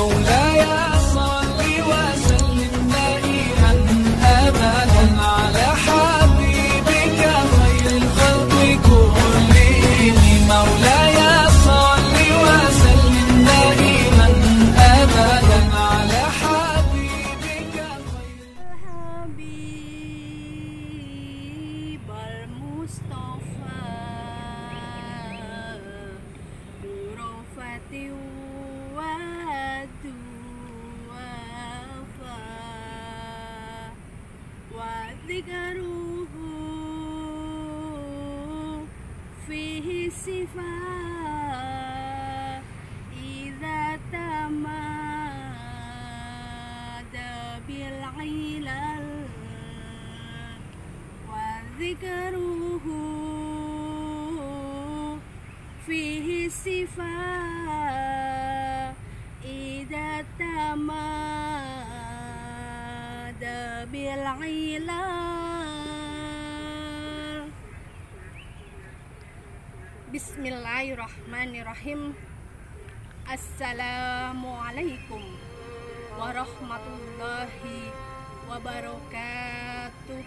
مولاي صل وسلم دائما أبدا على حبيبك خير الخلق كلهم مولاي صل وسلم دائما أبدا على حبيبك حبيب المصطفى برفة والدوافا وذكره فيه صفاء إذا تمادى بالعلل وذكره فيه صفاء إذا تمادى بالعلل. Bismillahirrahmanirrahim. Assalamualaikum warahmatullahi wabarakatuh.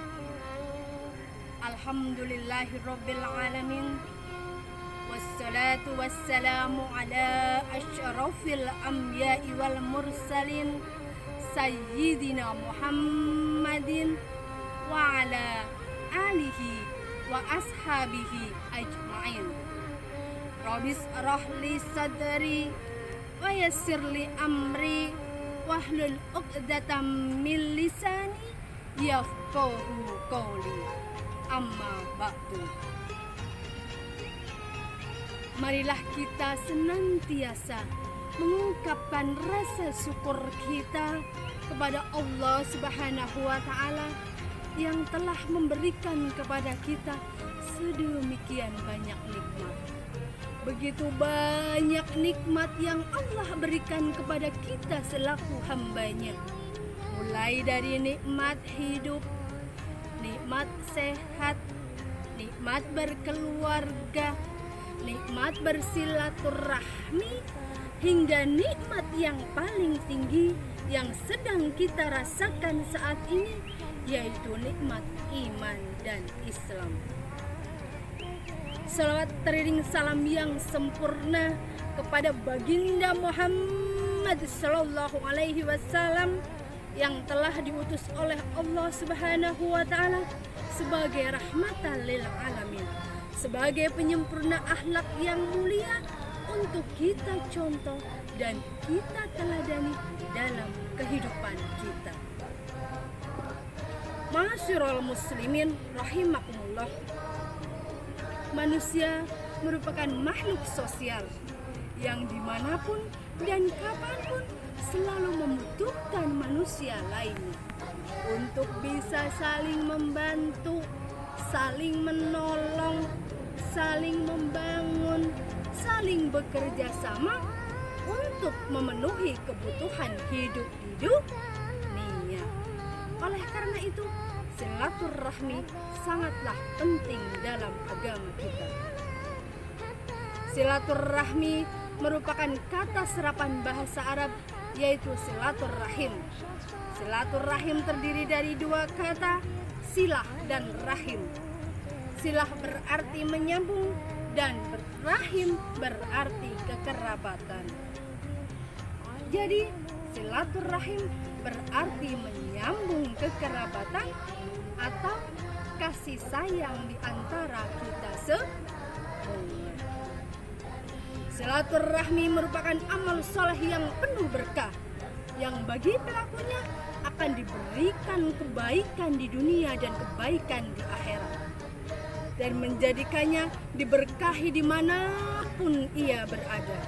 Alhamdulillahirabbil alamin. Wassalatu wassalamu ala asyrafil anbiya'i wal mursalin sayyidina Muhammadin wa ala alihi wa ashabihi ajma'in. Rabbis rahli sadri wa yassirli amri wahlul 'uqdatam min lisani yafqahu qawli. Amma ba'du. Marilah kita senantiasa mengungkapkan rasa syukur kita kepada Allah Subhanahu wa taala yang telah memberikan kepada kita sedemikian banyak nikmat. Begitu banyak nikmat yang Allah berikan kepada kita selaku hambanya. Mulai dari nikmat hidup, nikmat sehat, nikmat berkeluarga, nikmat bersilaturahmi, hingga nikmat yang paling tinggi yang sedang kita rasakan saat ini, yaitu nikmat iman dan Islam. Salawat teriring salam yang sempurna kepada baginda Muhammad sallallahu alaihi wasallam yang telah diutus oleh Allah Subhanahu wa taala sebagai rahmatan lil alamin, sebagai penyempurna akhlak yang mulia untuk kita contoh dan kita teladani dalam kehidupan kita. Ma'asyiral muslimin rahimakumullah. Manusia merupakan makhluk sosial yang dimanapun dan kapanpun selalu membutuhkan manusia lainnya untuk bisa saling membantu, saling menolong, saling membangun, saling bekerja sama untuk memenuhi kebutuhan hidup di dunia. Oleh karena itu, silaturahmi sangatlah penting dalam agama kita. Silaturahmi merupakan kata serapan bahasa Arab, yaitu silaturrahim. Silaturrahim terdiri dari dua kata, silah dan rahim. Silah berarti menyambung dan rahim berarti kekerabatan. Jadi silaturrahim berarti menyambung kekerabatan atau kasih sayang di antara kita semua. Silaturahmi merupakan amal soleh yang penuh berkah, yang bagi pelakunya akan diberikan kebaikan di dunia dan kebaikan di akhirat, dan menjadikannya diberkahi dimanapun ia berada.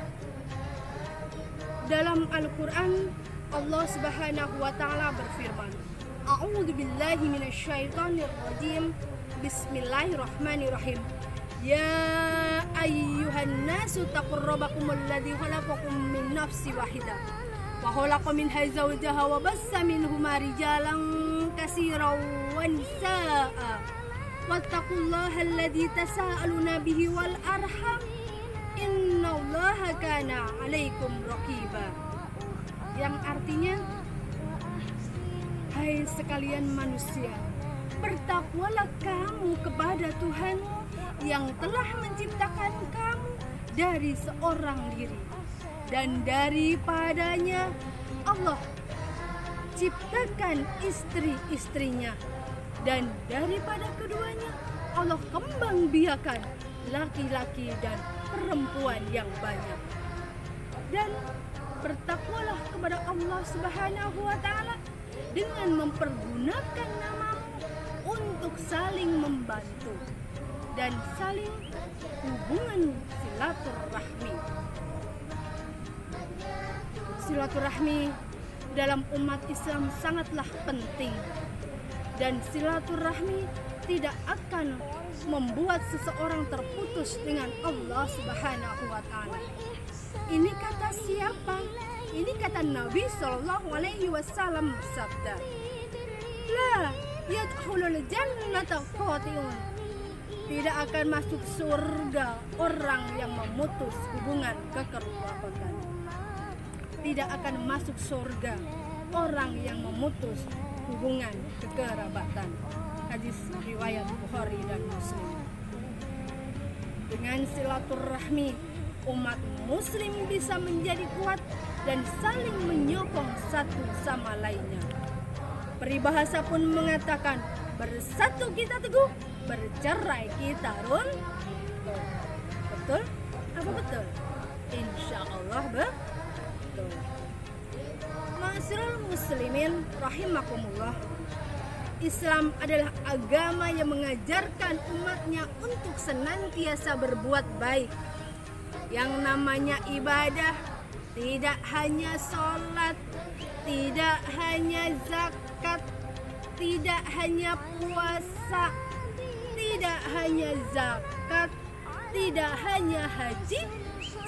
Dalam Al-Quran, Allah Subhanahu wa ta'ala berfirman, A'udzu billahi minasyaitonir rajim. Bismillahirrahmanirrahim. Ya ayyuhan nasu taqur rabbakumul ladzi khalaqakum min nafsin wahidah wa khalaqa minha zawjaha wa bassa minhuma rijalan katsiran wa nisaa'a wattaqullaha alladzi tasaaluna bihi wal arham innallaha kana 'alaikum raqiba. yang artinya, hai sekalian manusia, bertakwalah kamu kepada Tuhan yang telah menciptakan kamu dari seorang diri, dan daripadanya Allah ciptakan istri-istrinya, dan daripada keduanya Allah kembang biakan laki-laki dan perempuan yang banyak. Dan bertakwalah kepada Allah Subhanahu wa Ta'ala dengan mempergunakan namamu untuk saling membantu dan saling hubungan silaturahmi. Silaturahmi dalam umat Islam sangatlah penting, dan silaturahmi tidak akan membuat seseorang terputus dengan Allah Subhanahu wa Ta'ala. Ini kata siapa? Ini kata Nabi Shallallahu Alaihi Wasallam bersabda, la yadkhulul jannata qati'un. Tidak akan masuk surga orang yang memutus hubungan kekerabatan. Tidak akan masuk surga orang yang memutus hubungan kekerabatan. Hadis riwayat Bukhari dan Muslim. Dengan silaturahmi, umat muslim bisa menjadi kuat dan saling menyokong satu sama lainnya. Peribahasa pun mengatakan, bersatu kita teguh, bercerai kita runtuh. Betul? Apa betul? Insya Allah betul. Ma'asyiral muslimin rahimakumullah, Islam adalah agama yang mengajarkan umatnya untuk senantiasa berbuat baik. Yang namanya ibadah tidak hanya sholat, tidak hanya zakat, tidak hanya puasa, tidak hanya zakat, tidak hanya haji,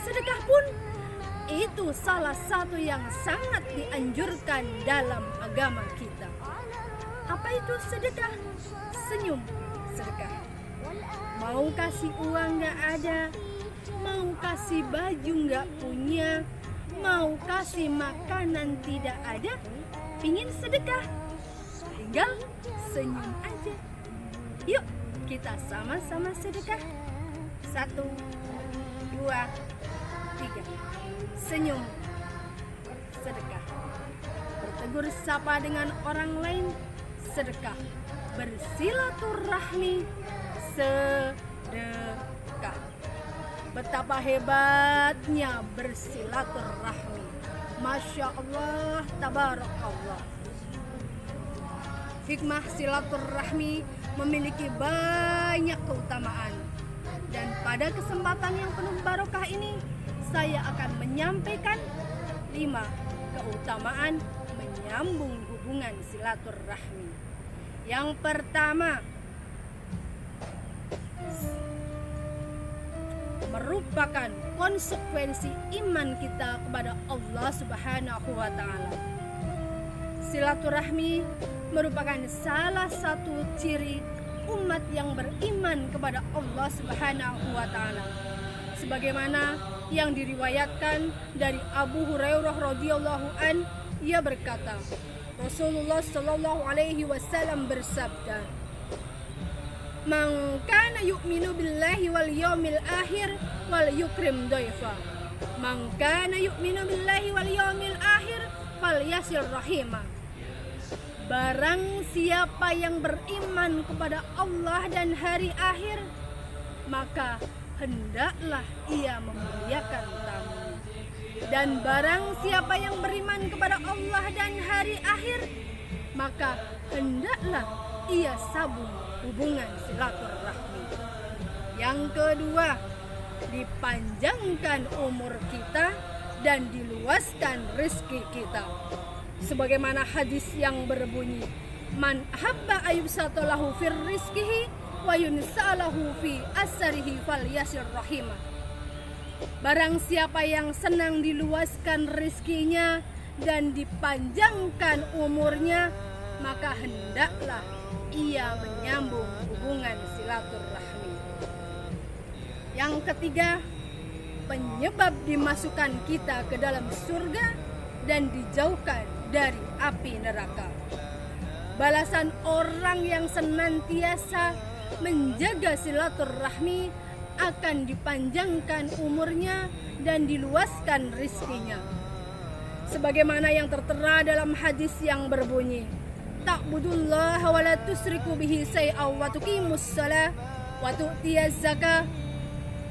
sedekah pun itu salah satu yang sangat dianjurkan dalam agama kita. Apa itu sedekah? Senyum sedekah. Mau kasih uang gak ada, mau kasih baju gak punya, mau kasih makanan tidak ada, pingin sedekah, tinggal senyum aja. Yuk kita sama-sama sedekah. 1, 2, 3. Senyum sedekah. Bertegur sapa dengan orang lain sedekah. Bersilaturahmi sedekah. Betapa hebatnya bersilaturahmi. Masya Allah, tabarakallah. Hikmah silaturahmi memiliki banyak keutamaan, dan pada kesempatan yang penuh barokah ini saya akan menyampaikan 5 keutamaan menyambung hubungan silaturahmi. Yang pertama, merupakan konsekuensi iman kita kepada Allah Subhanahu wa Ta'ala. Silaturahmi merupakan salah satu ciri umat yang beriman kepada Allah Subhanahu wa Ta'ala, sebagaimana yang diriwayatkan dari Abu Hurairah radhiyallahu an, ia berkata, Rasulullah sallallahu alaihi wasallam bersabda, "Man kana yu'minu billahi wal yawmil akhir wal yukrim dhaifa. Man kana yu'minu billahi wal yawmil akhir falyasil rahimah." Barang siapa yang beriman kepada Allah dan hari akhir, maka hendaklah ia memuliakan tamu. Dan barang siapa yang beriman kepada Allah dan hari akhir, maka hendaklah ia sabung hubungan silaturahmi. Yang kedua, dipanjangkan umur kita dan diluaskan rezeki kita. Sebagaimana hadis yang berbunyi, man habba ayyusatalahu fir rizqihi wa yunsalahu fi asarihi falyasir rahimah. Barang siapa yang senang diluaskan rezekinya dan dipanjangkan umurnya, maka hendaklah ia menyambung hubungan silaturahmi. Yang ketiga, penyebab dimasukkan kita ke dalam surga dan dijauhkan dari api neraka. Balasan orang yang senantiasa menjaga silaturahmi akan dipanjangkan umurnya dan diluaskan rizkinya. Sebagaimana yang tertera dalam hadis yang berbunyi, ta'budullaha wa la tusriku bihi syai'an wa tuqimus shalah wa tu'tiyaz zakah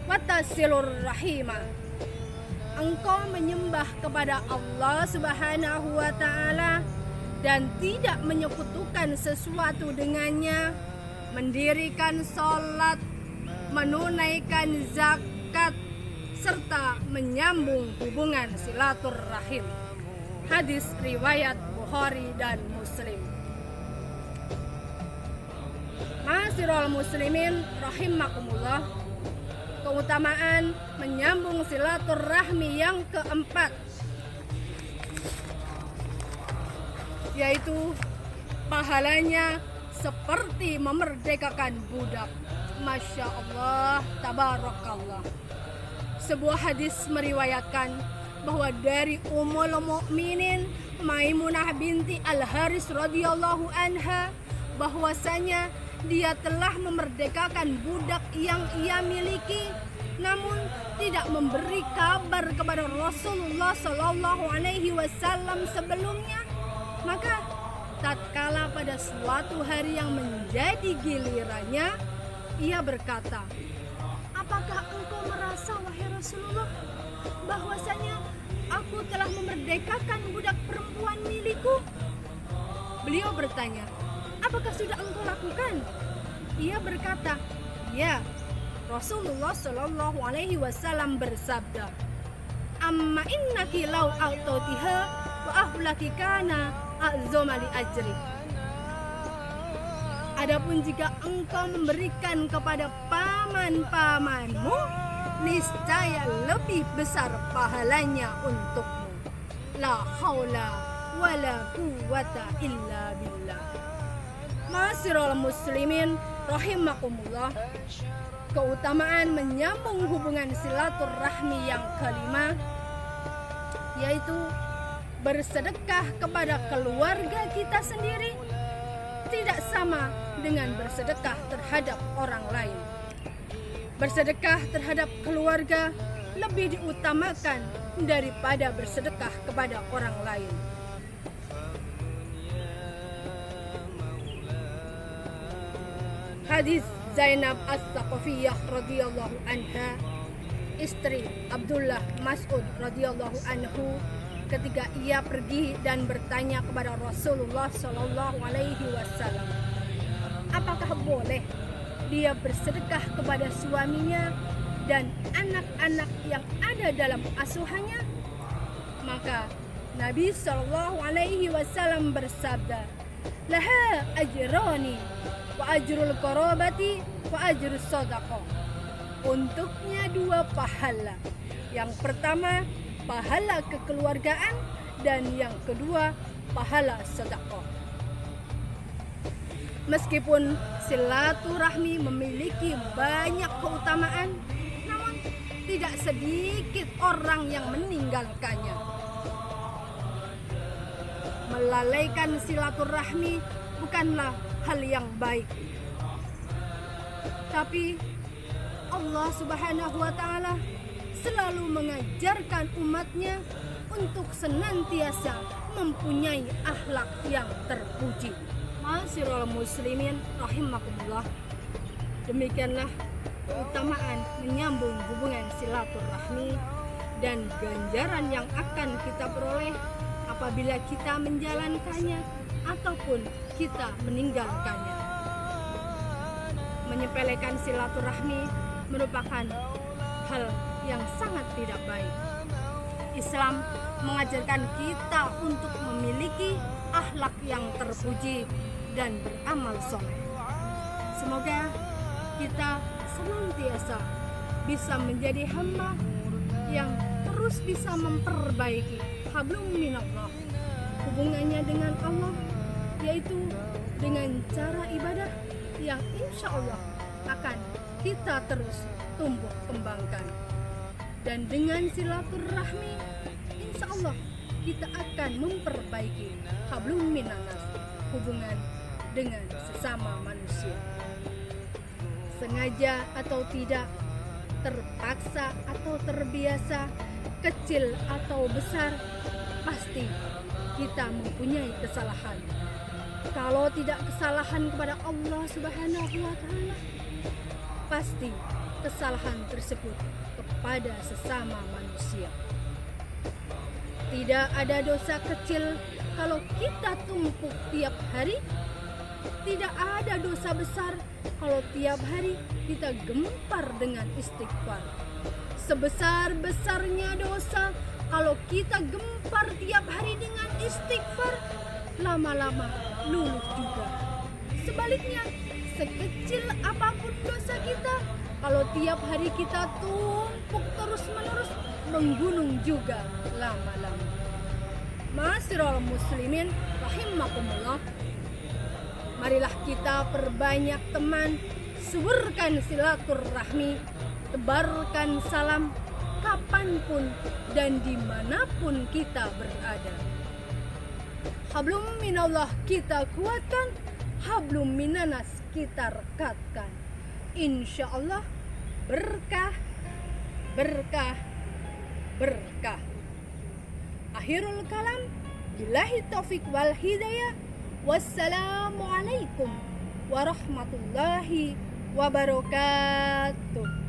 wa tasilur rahimah. Engkau menyembah kepada Allah Subhanahu wa taala dan tidak menyekutukan sesuatu dengannya, mendirikan salat, menunaikan zakat, serta menyambung hubungan silaturahim. Hadis riwayat Bukhari dan Muslim. Ma'asyiral muslimin rahimakumullah, keutamaan menyambung silaturahmi yang keempat, yaitu pahalanya seperti memerdekakan budak. Masya Allah, tabarakallah. Sebuah hadis meriwayatkan bahwa dari Ummul Mukminin Maimunah binti Al-Haris radhiyallahu anha, bahwasanya dia telah memerdekakan budak yang ia miliki, namun tidak memberi kabar kepada Rasulullah Shallallahu Alaihi Wasallam sebelumnya. Maka tatkala pada suatu hari yang menjadi gilirannya, ia berkata, apakah engkau merasa, wahai Rasulullah, bahwasanya aku telah memerdekakan budak perempuan milikku? Beliau bertanya, apakah sudah engkau lakukan? Ia berkata, ya. Rasulullah Shallallahu Alaihi Wasallam bersabda, amma innaki lau a'tautiha wa ahlaki kana a'zama li ajri. Adapun jika engkau memberikan kepada paman-pamanmu, niscaya lebih besar pahalanya untukmu. La haula wala quwwata illa billah. Ma'asyiral muslimin rahimakumullah, keutamaan menyambung hubungan silaturahmi yang kelima, yaitu bersedekah kepada keluarga kita sendiri tidak sama dengan bersedekah terhadap orang lain. Bersedekah terhadap keluarga lebih diutamakan daripada bersedekah kepada orang lain. Hadis Zainab As-Saqafiyah radhiyallahu anha, istri Abdullah Mas'ud radhiyallahu anhu, ketika ia pergi dan bertanya kepada Rasulullah Shallallahu Alaihi Wasallam, apakah boleh dia bersedekah kepada suaminya dan anak-anak yang ada dalam asuhannya? Maka Nabi Shallallahu Alaihi Wasallam bersabda, laha ajrani wa ajrul qarabati wa ajrus shadaqah. Untuknya dua pahala. Yang pertama pahala kekeluargaan dan yang kedua pahala sedekah. Meskipun silaturahmi memiliki banyak keutamaan, namun tidak sedikit orang yang meninggalkannya. Melalaikan silaturahmi bukanlah hal yang baik. Tapi Allah Subhanahu wa taala selalu mengajarkan umatnya untuk senantiasa mempunyai akhlak yang terpuji. Ma'asyiral muslimin rahimakumullah, demikianlah keutamaan menyambung hubungan silaturahmi dan ganjaran yang akan kita peroleh apabila kita menjalankannya ataupun kita meninggalkannya. Menyepelekan silaturahmi merupakan hal yang sangat tidak baik. Islam mengajarkan kita untuk memiliki akhlak yang terpuji dan beramal soleh. Semoga kita senantiasa bisa menjadi hamba yang terus bisa memperbaiki hablum minallah, hubungannya dengan Allah, yaitu dengan cara ibadah yang insya Allah akan kita terus tumbuh kembangkan. Dan dengan silaturahmi insya Allah kita akan memperbaiki hablum minanas, hubungan dengan sesama manusia. Sengaja atau tidak, terpaksa atau terbiasa, kecil atau besar, pasti kita mempunyai kesalahan. Kalau tidak kesalahan kepada Allah Subhanahu wa Ta'ala, pasti kesalahan tersebut kepada sesama manusia. Tidak ada dosa kecil kalau kita tumpuk tiap hari. Tidak ada dosa besar kalau tiap hari kita gempar dengan istighfar. Sebesar-besarnya dosa kalau kita gempar tiap hari dengan istighfar, lama-lama luluh juga. Sebaliknya, sekecil apapun dosa kita, kalau tiap hari kita tumpuk terus-menerus, menggunung juga lama-lama. Ma'asyiral muslimin rahimakumullah, marilah kita perbanyak teman, suburkan silaturahmi, tebarkan salam kapanpun dan dimanapun kita berada. Hablum minallah kita kuatkan, hablum minanas kita rekatkan. Insya Allah berkah, berkah, berkah. Akhirul kalam, billahi taufik wal hidayah. Wassalamualaikum warahmatullahi wabarakatuh.